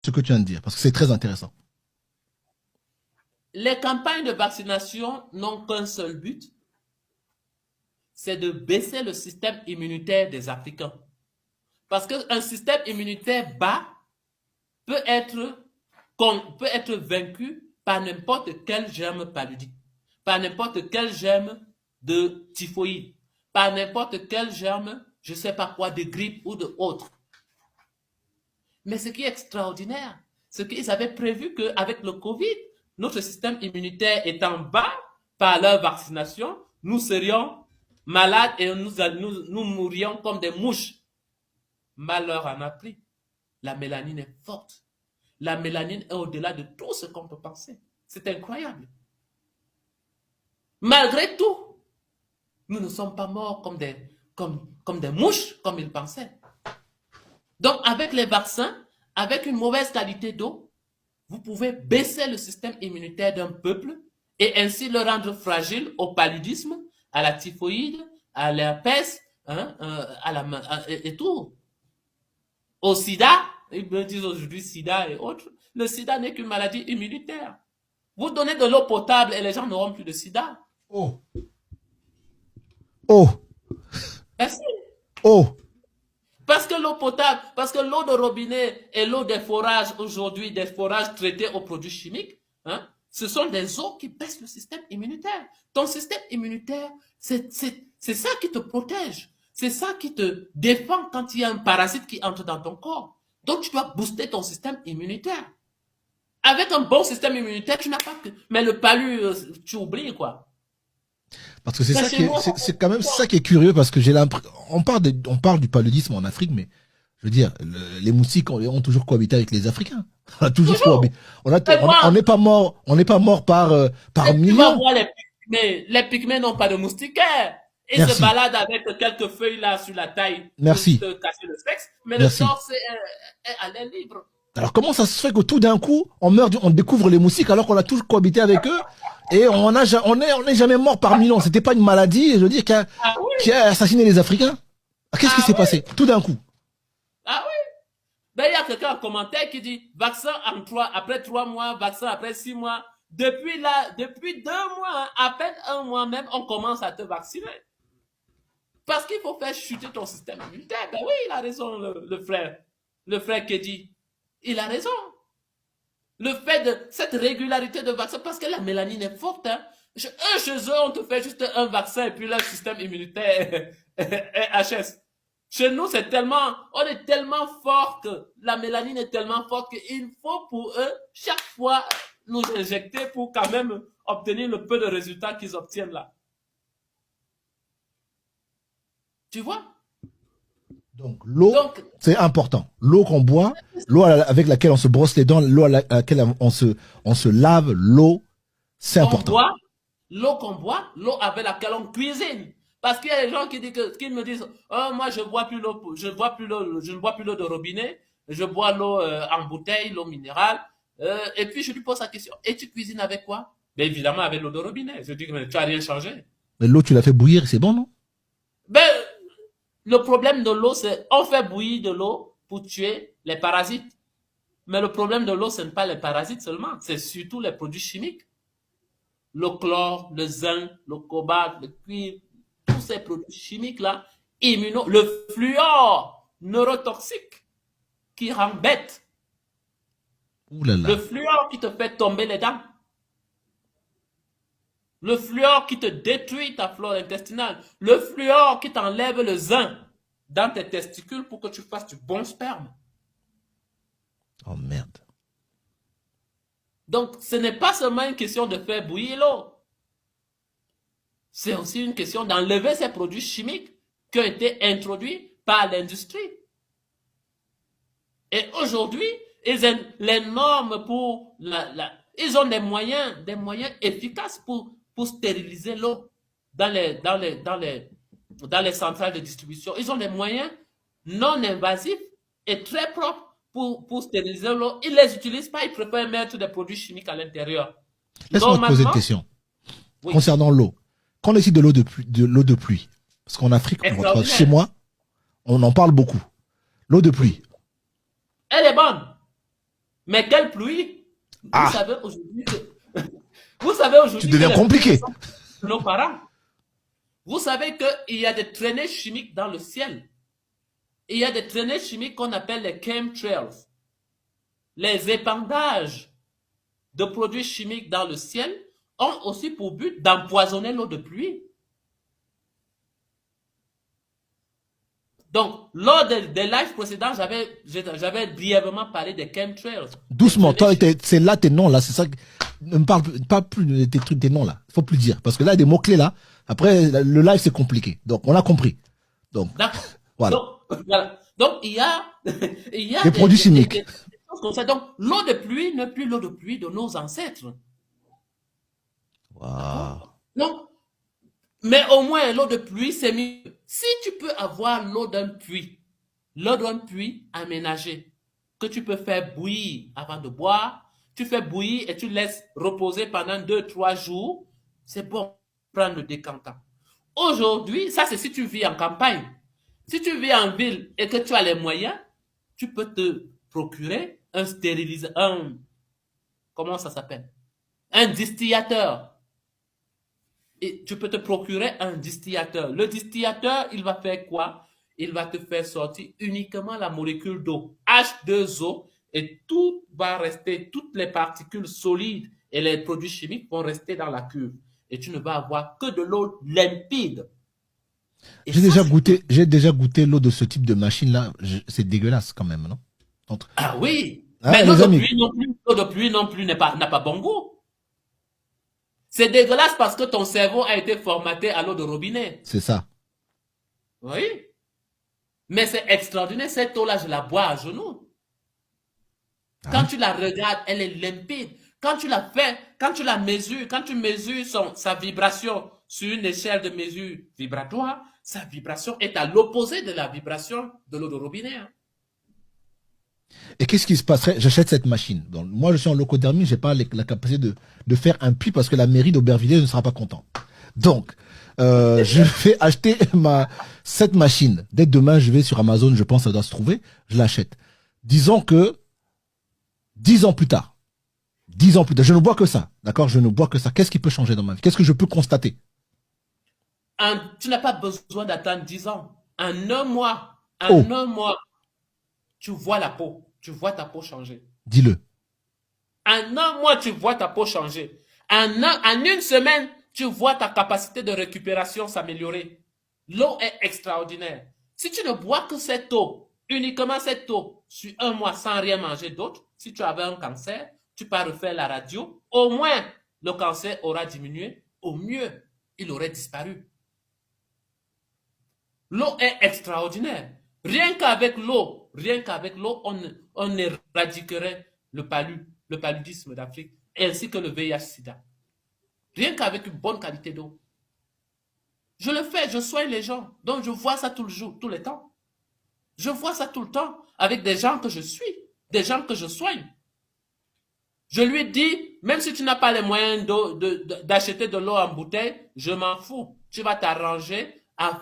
ce que tu viens de dire, parce que c'est très intéressant. Les campagnes de vaccination n'ont qu'un seul but, c'est de baisser le système immunitaire des Africains. Parce qu'un système immunitaire bas peut être, peut être vaincu par n'importe quel germe paludique, par n'importe quel germe de typhoïde, par n'importe quel germe, je ne sais pas quoi, de grippe ou de autre. Mais ce qui est extraordinaire, c'est qu'ils avaient prévu qu'avec le Covid, notre système immunitaire étant bas par leur vaccination, nous serions malades et nous mourrions comme des mouches. Malheur en a pris. La mélanine est forte. La mélanine est au-delà de tout ce qu'on peut penser. C'est incroyable. Malgré tout, nous ne sommes pas morts comme des mouches, comme ils pensaient. Donc, avec les vaccins, avec une mauvaise qualité d'eau, vous pouvez baisser le système immunitaire d'un peuple et ainsi le rendre fragile au paludisme, à la typhoïde, à l'herpès, hein, et tout. Au sida, ils me disent aujourd'hui sida et autres. Le sida n'est qu'une maladie immunitaire. Vous donnez de l'eau potable et les gens n'auront plus de sida. Oh. Oh. Merci. Oh. Parce que l'eau potable, parce que l'eau de robinet et l'eau des forages aujourd'hui, des forages traités aux produits chimiques, hein, ce sont des eaux qui baissent le système immunitaire. Ton système immunitaire, c'est ça qui te protège. C'est ça qui te défend quand il y a un parasite qui entre dans ton corps. Donc tu dois booster ton système immunitaire. Avec un bon système immunitaire, tu n'as pas que... Mais le palu, tu oublies quoi. Parce que c'est ça qui est, c'est quand même ça qui est curieux, parce que j'ai l'impression, on parle du paludisme en Afrique, mais je veux dire, les moustiques ont toujours cohabité avec les Africains. On a toujours cohabité. On n'est pas mort par millions. Les pygmées n'ont pas de moustiquaires. Ils se baladent avec quelques feuilles là sur la taille. Merci. Pour te casser le sexe. Mais le sort, est à l'air libre. Alors comment ça se fait que tout d'un coup, on découvre les moustiques alors qu'on a toujours cohabité avec eux et on est jamais mort par millions. C'était pas une maladie, je veux dire, qui a assassiné les Africains. Qu'est-ce qui s'est passé tout d'un coup? Ah oui. Ben, il y a quelqu'un en commentaire qui dit vaccin après 3 mois, vaccin après 6 mois. Depuis 2 mois, à peine 1 mois même, on commence à te vacciner. Parce qu'il faut faire chuter ton système immunitaire. Ben oui, il a raison, le frère. Le frère qui dit, il a raison. Le fait de cette régularité de vaccin, parce que la mélanine est forte, hein. Chez eux, on te fait juste un vaccin et puis leur système immunitaire est HS. Chez nous, on est tellement fort que la mélanine est tellement forte qu'il faut pour eux, chaque fois, nous injecter pour quand même obtenir le peu de résultats qu'ils obtiennent là. Tu vois? Donc l'eau, c'est important. L'eau qu'on boit, l'eau avec laquelle on se brosse les dents, l'eau à laquelle on se lave, l'eau, c'est important. L'eau qu'on boit, l'eau avec laquelle on cuisine. Parce qu'il y a des gens qui me disent, oh, moi je ne bois plus l'eau de robinet, je bois l'eau en bouteille, l'eau minérale. Et puis je lui pose la question, et tu cuisines avec quoi? Ben évidemment avec l'eau de robinet. Je dis que tu n'as rien changé. Mais l'eau, tu l'as fait bouillir, c'est bon, non? Ben, le problème de l'eau, c'est on fait bouillir de l'eau pour tuer les parasites. Mais le problème de l'eau, ce n'est pas les parasites seulement, c'est surtout les produits chimiques. Le chlore, le zinc, le cobalt, le cuivre, tous ces produits chimiques-là, le fluor neurotoxique qui rend bête. Le fluor qui te fait tomber les dents. Le fluor qui te détruit ta flore intestinale. Le fluor qui t'enlève le zinc dans tes testicules pour que tu fasses du bon sperme. Oh merde. Donc, ce n'est pas seulement une question de faire bouillir l'eau. C'est aussi une question d'enlever ces produits chimiques qui ont été introduits par l'industrie. Et aujourd'hui, les normes pour ils ont des moyens efficaces pour stériliser l'eau dans les centrales de distribution. Ils ont des moyens non invasifs et très propres pour stériliser l'eau. Ils ne les utilisent pas, ils préfèrent mettre des produits chimiques à l'intérieur. Laisse-moi te poser une question. Oui. Concernant l'eau. Qu'en est-il de l'eau de pluie? Parce qu'en Afrique, chez moi, on en parle beaucoup. L'eau de pluie. Elle est bonne. Mais quelle pluie? Vous Ah, savez aujourd'hui que, vous savez tu aujourd'hui que deviens les pluies compliqué. sont de nos parents. Vous savez qu'il y a des traînées chimiques dans le ciel. Il y a des traînées chimiques qu'on appelle les chemtrails. Les épandages de produits chimiques dans le ciel ont aussi pour but d'empoisonner l'eau de pluie. Donc, lors des lives précédents, j'avais brièvement parlé des chemtrails. Doucement, toi, c'est là tes noms là, c'est ça. Ne me parle pas plus de tes trucs, tes noms là. Faut plus dire parce que là, il y a des mots clés là. Après, le live c'est compliqué. Donc, on a compris. Donc, voilà. Donc, voilà. Donc, il y a, il y a des produits chimiques. des choses comme ça. Donc, l'eau de pluie n'est plus l'eau de pluie de nos ancêtres. Wow. Donc, mais au moins, l'eau de pluie, c'est mieux. Si tu peux avoir l'eau d'un puits aménagé, que tu peux faire bouillir avant de boire, tu fais bouillir et tu laisses reposer pendant 2-3 jours, c'est bon, prendre le décantant. Aujourd'hui, ça c'est si tu vis en campagne. Si tu vis en ville et que tu as les moyens, tu peux te procurer un stériliseur, comment ça s'appelle? Un distillateur. Et tu peux te procurer un distillateur. Le distillateur, il va faire quoi? Il va te faire sortir uniquement la molécule d'eau, H2O, et tout va rester, toutes les particules solides et les produits chimiques vont rester dans la cuve. Et tu ne vas avoir que de l'eau limpide. J'ai déjà goûté l'eau de ce type de machine là. C'est dégueulasse quand même, non? Ah oui, ah, mais l'eau de pluie non plus n'a pas bon goût. C'est dégueulasse parce que ton cerveau a été formaté à l'eau de robinet. C'est ça. Oui. Mais c'est extraordinaire, cette eau-là, je la bois à genoux. Quand tu la regardes, elle est limpide. Quand tu la fais, quand tu la mesures, quand tu mesures sa vibration sur une échelle de mesure vibratoire, sa vibration est à l'opposé de la vibration de l'eau de robinet. Et qu'est-ce qui se passerait? J'achète cette machine. Donc, moi, je suis en locothermie, j'ai pas la capacité de faire un puits parce que la mairie d'Aubervilliers ne sera pas contente. Donc, je vais acheter cette machine. Dès demain, je vais sur Amazon, je pense que ça doit se trouver, je l'achète. Disons que 10 ans plus tard, je ne bois que ça, d'accord? Je ne bois que ça. Qu'est-ce qui peut changer dans ma vie? Qu'est-ce que je peux constater? Tu n'as pas besoin d'attendre 10 ans. En un mois, tu vois la peau. Tu vois ta peau changer. Dis-le. En un mois, tu vois ta peau changer. En une semaine, tu vois ta capacité de récupération s'améliorer. L'eau est extraordinaire. Si tu ne bois que cette eau, uniquement cette eau, sur un mois sans rien manger d'autre, si tu avais un cancer, tu peux refaire la radio, au moins le cancer aura diminué, au mieux, il aurait disparu. L'eau est extraordinaire. Rien qu'avec l'eau, on éradiquerait le paludisme d'Afrique, ainsi que le VIH-Sida. Rien qu'avec une bonne qualité d'eau. Je le fais, je soigne les gens. Donc je vois ça tout le jour, tout le temps. Je vois ça tout le temps avec des gens que je suis, des gens que je soigne. Je lui dis, même si tu n'as pas les moyens d'acheter de l'eau en bouteille, je m'en fous. Tu vas t'arranger à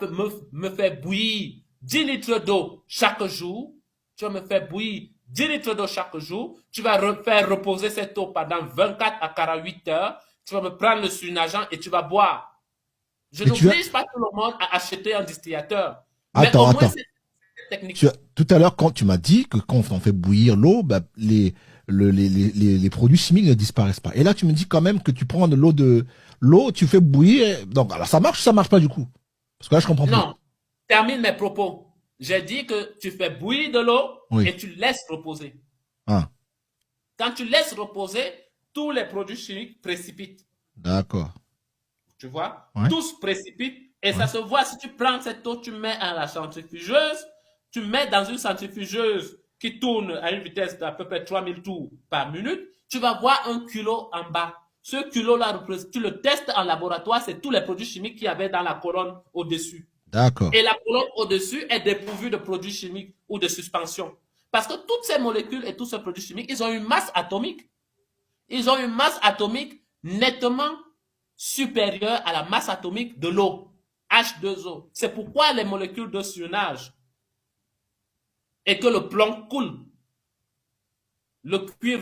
me faire bouillir 10 litres d'eau chaque jour. Tu vas me faire bouillir 10 litres d'eau chaque jour. Tu vas faire reposer cette eau pendant 24 à 48 heures. Tu vas me prendre le surnageant et tu vas boire. Je n'oblige pas tout le monde à acheter un distillateur. Attends. Cette technique. Tout à l'heure, quand tu m'as dit que quand on fait bouillir l'eau, bah, les produits chimiques ne disparaissent pas. Et là, tu me dis quand même que tu prends de l'eau, tu fais bouillir. Donc, alors, ça marche ou ça marche pas du coup? Parce que là, je comprends plus. Non, termine mes propos. J'ai dit que tu fais bouillir de l'eau et tu laisses reposer. Ah. Quand tu laisses reposer, tous les produits chimiques précipitent. D'accord. Tu vois? Ouais. Tous précipitent et ça se voit si tu prends cette eau, tu mets à la centrifugeuse, tu mets dans une centrifugeuse qui tourne à une vitesse d'à peu près 3000 tours par minute, tu vas voir un culot en bas. Ce culot-là, tu le testes en laboratoire, c'est tous les produits chimiques qu'il y avait dans la colonne au-dessus. D'accord. Et la colonne au-dessus est dépourvue de produits chimiques ou de suspension. Parce que toutes ces molécules et tous ces produits chimiques, ils ont une masse atomique. Ils ont une masse atomique nettement supérieure à la masse atomique de l'eau, H2O. C'est pourquoi les molécules de surnagent et que le plomb coule. le cuivre